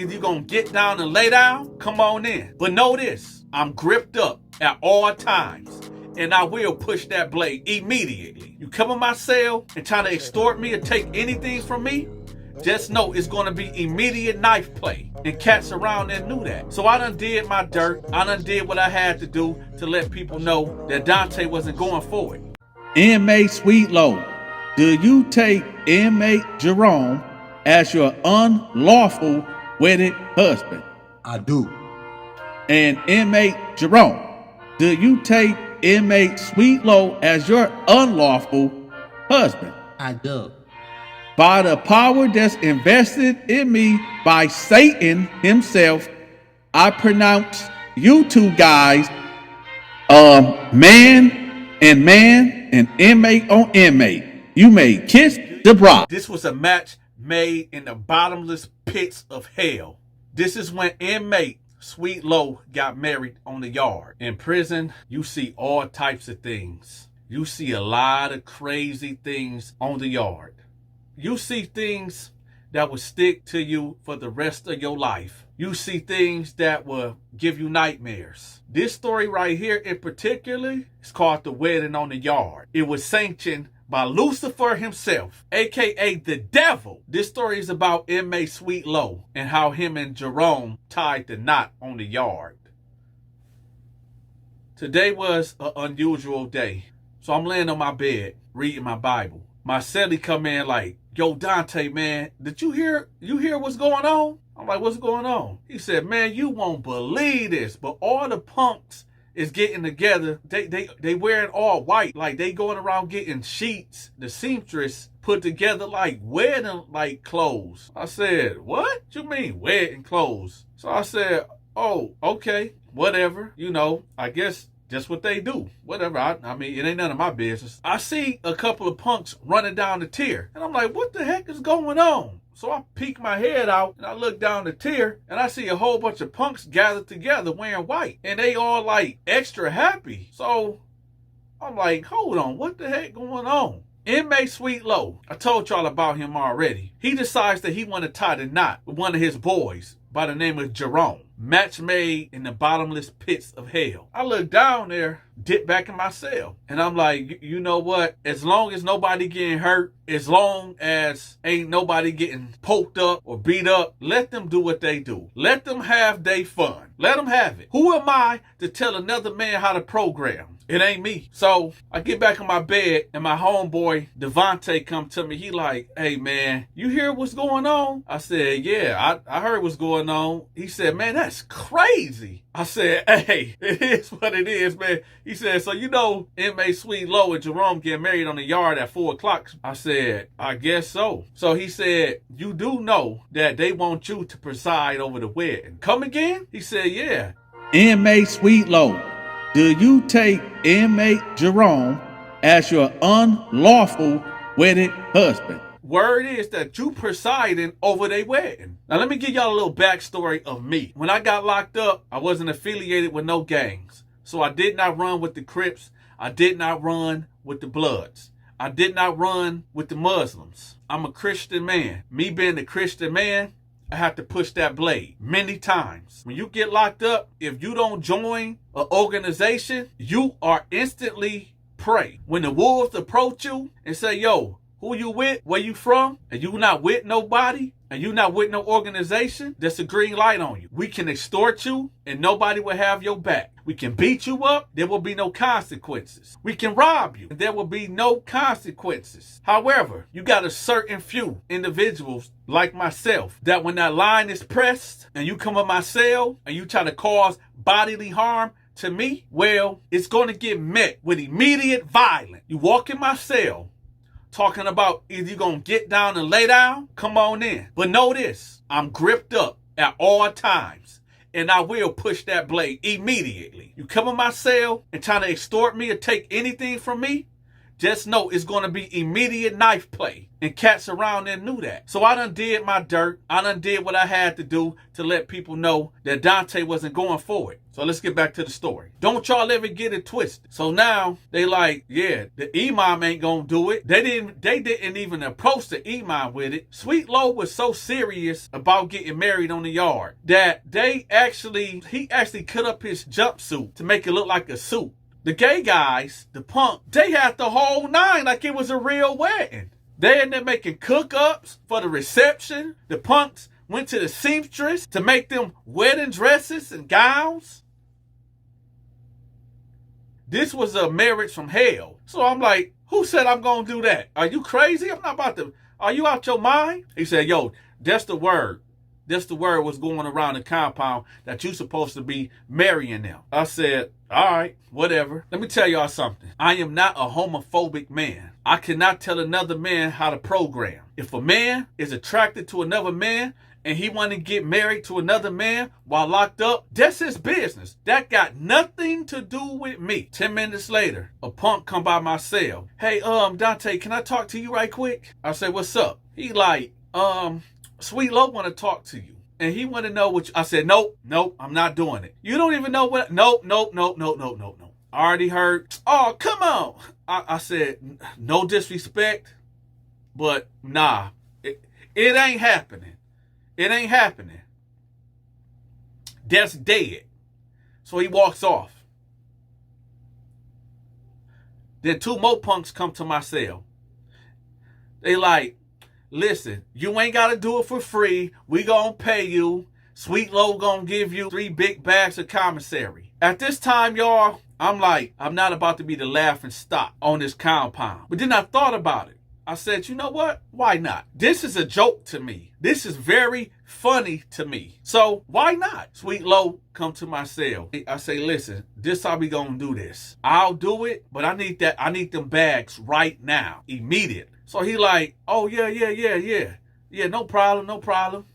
either you're gonna get down and lay down, come on in. But know this, I'm gripped up at all times, and I will push that blade immediately. You come in my cell and try to extort me or take anything from me, just know it's gonna be immediate knife play. And cats around there knew that. So I done did my dirt. I done did what I had to do to let people know that Dante wasn't going for it. Inmate Sweet Low, do you take inmate Jerome as your unlawful wedded husband? I do. And inmate Jerome, do you take inmate Sweet Low as your unlawful husband? I do. By the power that's invested in me by Satan himself, I pronounce you two guys, man and inmate on inmate. You may kiss the bride. This was a match made in the bottomless pits of hell. This is when inmate Sweet Low got married on the yard. In prison, you see all types of things. You see a lot of crazy things on the yard. You see things that will stick to you for the rest of your life. You see things that will give you nightmares. This story right here in particular is called The Wedding on the Yard. It was sanctioned by Lucifer himself, aka the devil. This story is about inmate Sweet Low and how him and Jerome tied the knot on the yard. Today was an unusual day. So I'm laying on my bed reading my Bible. My cellie come in like, yo, Dante, man, did you hear what's going on? I'm like, what's going on? He said, man, you won't believe this, but all the punks is getting together. They wearing all white, like they going around getting sheets, the seamstress put together like wedding like clothes. I said, what you mean wedding clothes? So I said, oh, okay, whatever, I guess just what they do. Whatever. I mean, it ain't none of my business. I see a couple of punks running down the tier. And I'm like, what the heck is going on? So I peek my head out and I look down the tier and I see a whole bunch of punks gathered together wearing white. And they all like extra happy. So I'm like, hold on, what the heck going on? Inmate Sweet Low, I told y'all about him already. He decides that he want to tie the knot with one of his boys by the name of Jerome. Match made in the bottomless pits of hell. I look down there, dip back in my cell, and I'm like, you know what? As long as nobody getting hurt, as long as ain't nobody getting poked up or beat up, let them do what they do. Let them have their fun. Let them have it. Who am I to tell another man how to program? It ain't me. So I get back in my bed and my homeboy Devontae come to me. He like, hey man, you hear what's going on? I said, yeah, I heard what's going on. He said, man, that's crazy. I said, hey, it is what it is, man. He said, so inmate Sweet Low and Jerome get married on the yard at 4 o'clock. I said, I guess so. So he said, you do know that they want you to preside over the wedding. Come again? He said, yeah. Inmate Sweet Low, do you take inmate Jerome as your unlawful wedded husband? Word is that you presiding over their wedding. Now let me give y'all a little backstory of me. When I got locked up, I wasn't affiliated with no gangs. So I did not run with the Crips. I did not run with the Bloods. I did not run with the Muslims. I'm a Christian man. Me being a Christian man, I have to push that blade many times. When you get locked up, if you don't join an organization, you are instantly prey. When the wolves approach you and say, yo, who you with, where you from, and you not with nobody, and you not with no organization, that's a green light on you. We can extort you and nobody will have your back. We can beat you up, there will be no consequences. We can rob you and there will be no consequences. However, you got a certain few individuals like myself that when that line is pressed and you come in my cell and you try to cause bodily harm to me, well, it's going to get met with immediate violence. You walk in my cell talking about either you're going to get down and lay down, come on in. But know this, I'm gripped up at all times and I will push that blade immediately. You come in my cell and trying to extort me or take anything from me, just know it's going to be immediate knife play. And cats around there knew that. So I done did my dirt. I done did what I had to do to let people know that Donta wasn't going for it. So let's get back to the story. Don't y'all ever get it twisted. So now they like, yeah, the imam ain't gonna do it. They didn't even approach the imam with it. Sweet Lo was so serious about getting married on the yard that he actually cut up his jumpsuit to make it look like a suit. The gay guys, the punk, they had the whole nine like it was a real wedding. They in there making cook-ups for the reception. The punks went to the seamstress to make them wedding dresses and gowns. This was a marriage from hell. So I'm like, who said I'm going to do that? Are you crazy? I'm not about to. Are you out your mind? He said, yo, that's the word. That's the word was going around the compound that you supposed to be marrying them. I said, all right, whatever. Let me tell y'all something. I am not a homophobic man. I cannot tell another man how to program. If a man is attracted to another man and he want to get married to another man while locked up, that's his business. That got nothing to do with me. 10 minutes later, a punk come by my cell. Hey, Donta, can I talk to you right quick? I said, what's up? He like, Sweet Lo want to talk to you. And he want to know what I said, nope, I'm not doing it. You don't even know what, nope. I already heard, oh, come on. I said, no disrespect, but nah, it ain't happening. It ain't happening. That's dead. So he walks off. Then 2 more punks come to my cell. They like, listen, you ain't got to do it for free. We gonna pay you. Sweet Lo gonna give you 3 big bags of commissary. At this time, y'all, I'm like, I'm not about to be the laughing stock on this compound. But then I thought about it. I said, you know what? Why not? This is a joke to me. This is very funny to me. So why not? Sweet Lo come to my cell. I say, listen, this how we gonna do this. I'll do it, but I need them bags right now, immediate. So he like, oh yeah. Yeah, no problem.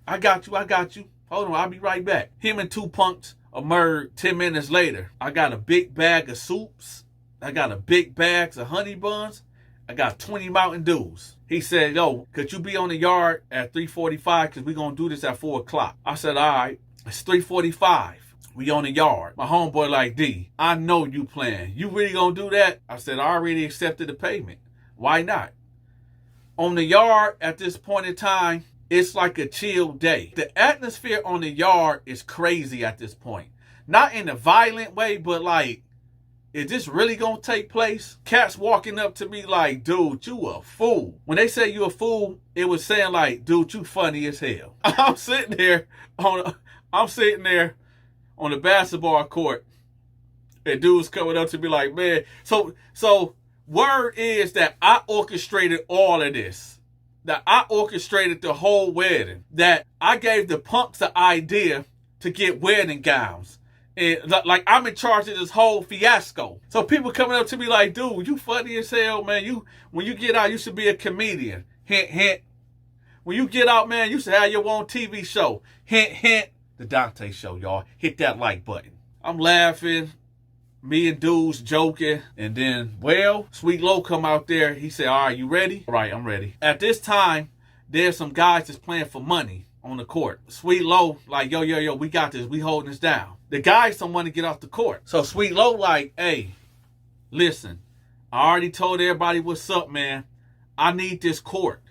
I got you. Hold on, I'll be right back. Him and 2 punks emerged 10 minutes later. I got a big bag of soups. I got a big bags of honey buns. I got 20 Mountain Dews. He said, yo, could you be on the yard at 3:45 because we're going to do this at 4 o'clock. I said, all right, it's 3:45. We on the yard. My homeboy like, D, I know you playing. You really going to do that? I said, I already accepted the payment. Why not? On the yard at this point in time, it's like a chill day. The atmosphere on the yard is crazy at this point. Not in a violent way, but like, is this really gonna take place? Cats walking up to me like, dude, you a fool. When they say you a fool, it was saying like, dude, you funny as hell. I'm sitting there on the basketball court, and dudes coming up to me like, man. So word is that I orchestrated all of this. That I orchestrated the whole wedding. That I gave the punks the idea to get wedding gowns. And like I'm in charge of this whole fiasco. So people coming up to me like, dude, you funny as hell, man. When you get out, you should be a comedian. Hint, hint. When you get out, man, you should have your own TV show. Hint, hint. The Donta Show, y'all. Hit that like button. I'm laughing. Me and dudes joking. And then, well, Sweet Lo come out there. He said, all right, you ready? All right, I'm ready. At this time, there's some guys that's playing for money on the court. Sweet Lo like, yo, we got this. We holding this down. The guys don't want to get off the court. So Sweet Lo like, hey, listen, I already told everybody what's up, man. I need this court.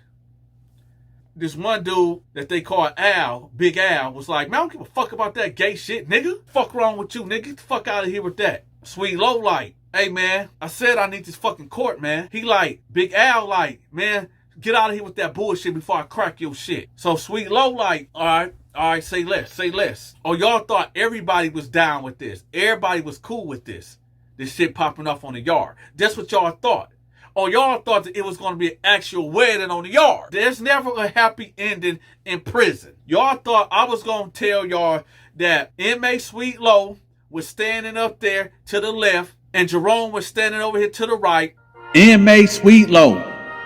This one dude that they call Al, Big Al, was like, man, I don't give a fuck about that gay shit, nigga. Fuck wrong with you, nigga? Get the fuck out of here with that. Sweet Lo like, hey, man, I said I need this fucking court, man. He like, Big Al like, man, get out of here with that bullshit before I crack your shit. So Sweet Lo like, all right, say less. Oh, y'all thought everybody was down with this. Everybody was cool with this. This shit popping off on the yard. That's what y'all thought. Oh, y'all thought that it was going to be an actual wedding on the yard. There's never a happy ending in prison. Y'all thought I was going to tell y'all that Inmate Sweet Lo was standing up there to the left and Jerome was standing over here to the right. Inmate Sweet Lo,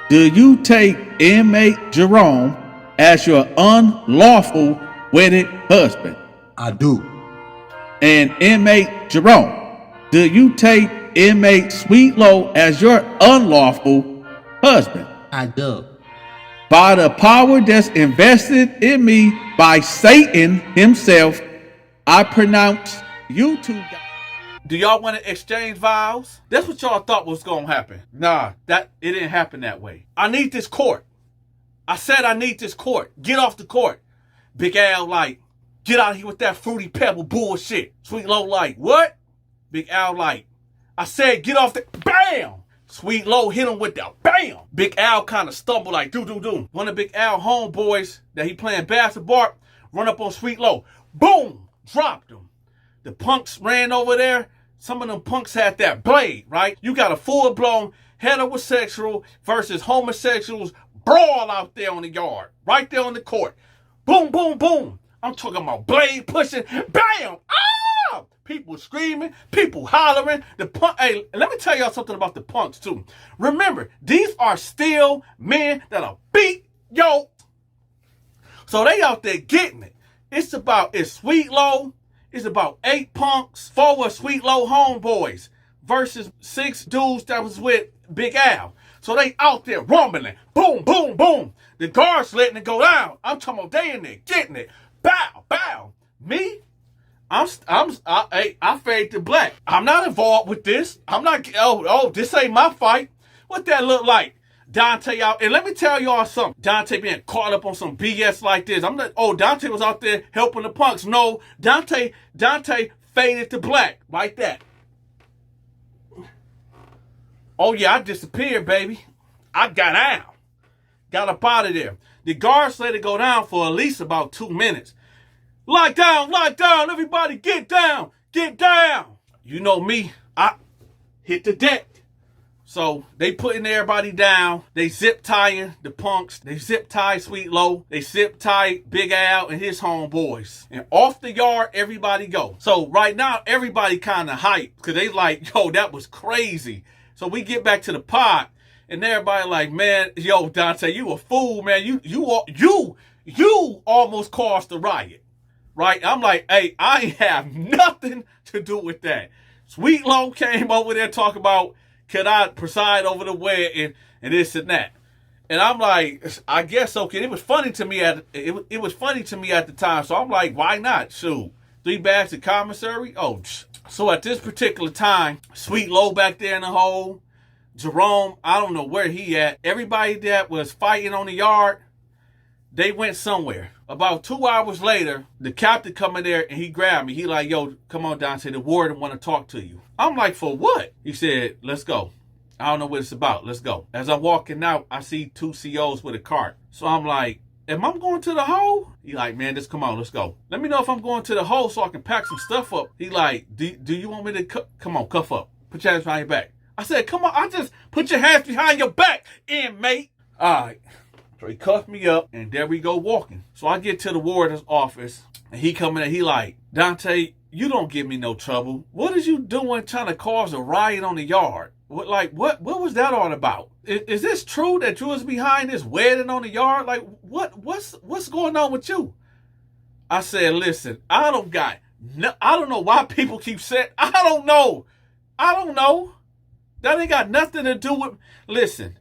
do you take Inmate Jerome as your unlawful wedded husband? I do. And Inmate Jerome, do you take inmate Sweet Low as your unlawful husband. I do. By the power that's invested in me by Satan himself, I pronounce you two guys. Do y'all want to exchange vows? That's what y'all thought was going to happen. Nah, it didn't happen that way. I need this court. I said I need this court. Get off the court. Big Al like, get out of here with that Fruity Pebble bullshit. Sweet Low like, what? Big Al like, I said get off the, bam! Sweet Low hit him with that, bam! Big Al kind of stumbled like, do. One of Big Al homeboys that he playing basketball, run up on Sweet Low. Boom! Dropped him. The punks ran over there. Some of them punks had that blade, right? You got a full-blown heterosexual versus homosexuals brawl out there on the yard, right there on the court. Boom, boom, boom. I'm talking about blade pushing. Bam! Ah! People screaming, people hollering. Hey, let me tell y'all something about the punks, too. Remember, these are still men that'll beat yo. So they out there getting it. It's Sweet Low. It's about 8 punks, 4 Sweet Low homeboys versus 6 dudes that was with Big Al. So they out there rumbling. Boom, boom, boom. The guards letting it go down. I'm talking about they in there getting it. Bow, bow. Me? I fade to black. I'm not involved with this. I'm not, this ain't my fight. What that look like? Donta out, and let me tell y'all something. Donta being caught up on some BS like this. I'm not, Donta was out there helping the punks. No, Donta faded to black like that. Oh yeah, I disappeared, baby. I got out. Got up out of there. The guards let it go down for at least about 2 minutes. Lock down, everybody get down. You know me, I hit the deck. So they putting everybody down. They zip tying the punks. They zip tie Sweet Low. They zip tie Big Al and his homeboys. And off the yard, everybody go. So right now, everybody kind of hyped because they like, yo, that was crazy. So we get back to the pod, and everybody like, man, yo, Donta, you a fool, man. You almost caused the riot, right? I'm like, hey, I ain't have nothing to do with that. Sweet Low came over there talking about, could I preside over the wedding and this and that? And I'm like, I guess okay. It was funny to me it was funny to me at the time. So I'm like, why not? Shoot, 3 bags of commissary. Oh, so at this particular time, Sweet Low back there in the hole, Jerome, I don't know where he at. Everybody that was fighting on the yard, they went somewhere. About 2 hours later, the captain come in there and he grabbed me. He like, yo, come on down. Say the warden want to talk to you. I'm like, for what? He said, let's go. I don't know what it's about. Let's go. As I'm walking out, I see 2 COs with a cart. So I'm like, am I going to the hole? He like, man, just come on, let's go. Let me know if I'm going to the hole so I can pack some stuff up. He like, do you want me to come on, cuff up. Put your hands behind your back. I said, come on, I just put your hands behind your back, inmate. All right. So he cuffed me up, and there we go walking. So I get to the warden's office, and he come in and he like, Donta, you don't give me no trouble. What is you doing trying to cause a riot on the yard? What was that all about? Is this true that you was behind this wedding on the yard? Like, what's going on with you? I said, listen, I don't know why people keep saying, I don't know. That ain't got nothing to do with, listen,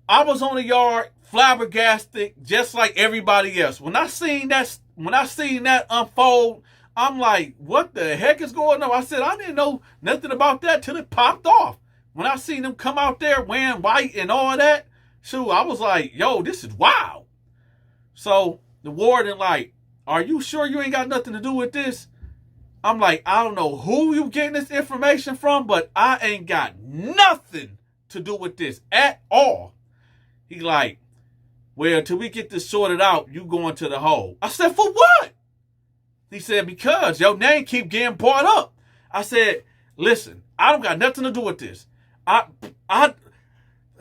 I was on the yard flabbergasted just like everybody else. When I seen that unfold, I'm like, what the heck is going on? I said, I didn't know nothing about that till it popped off. When I seen them come out there wearing white and all that, shoot, I was like, yo, this is wild. So the warden like, are you sure you ain't got nothing to do with this? I'm like, I don't know who you getting this information from, but I ain't got nothing to do with this at all. He like, well, till we get this sorted out, you going to the hole. I said, for what? He said, because your name keep getting brought up. I said, listen, I don't got nothing to do with this.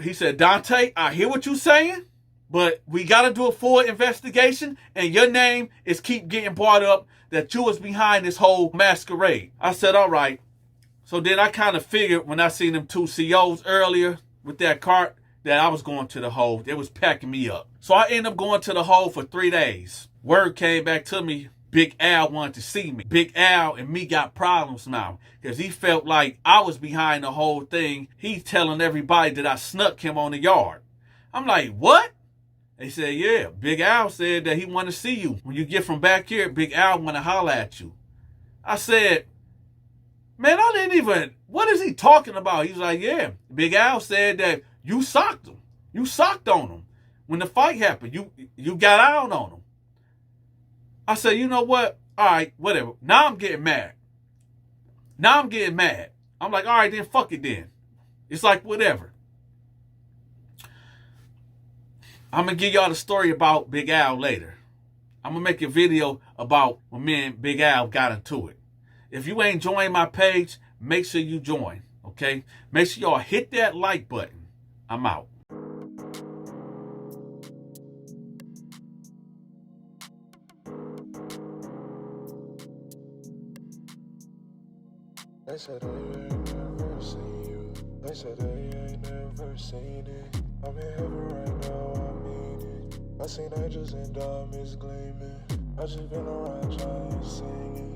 He said, Donta, I hear what you're saying, but we got to do a full investigation, and your name is keep getting brought up that you was behind this whole masquerade. I said, all right. So then I kind of figured when I seen them 2 COs earlier with that cart that I was going to the hole. They was packing me up. So I ended up going to the hole for 3 days. Word came back to me Big Al wanted to see me. Big Al and me got problems now because he felt like I was behind the whole thing. He's telling everybody that I snuck him on the yard. I'm like, what? They said, yeah, Big Al said that he want to see you. When you get from back here, Big Al want to holler at you. I said, man, I didn't even, what is he talking about? He's like, yeah, Big Al said that you socked him. You socked on him. When the fight happened, you got out on him. I said, you know what? All right, whatever. Now I'm getting mad. I'm like, all right, then fuck it then. It's like, whatever. I'm going to give y'all the story about Big Al later. I'm going to make a video about when me and Big Al got into it. If you ain't joined my page, make sure you join, okay? Make sure y'all hit that like button. I'm out. They said they ain't never seen you. They said they ain't never seen it. I'm in heaven right now, I mean it. I seen angels and diamonds gleaming. I just been around trying to sing it.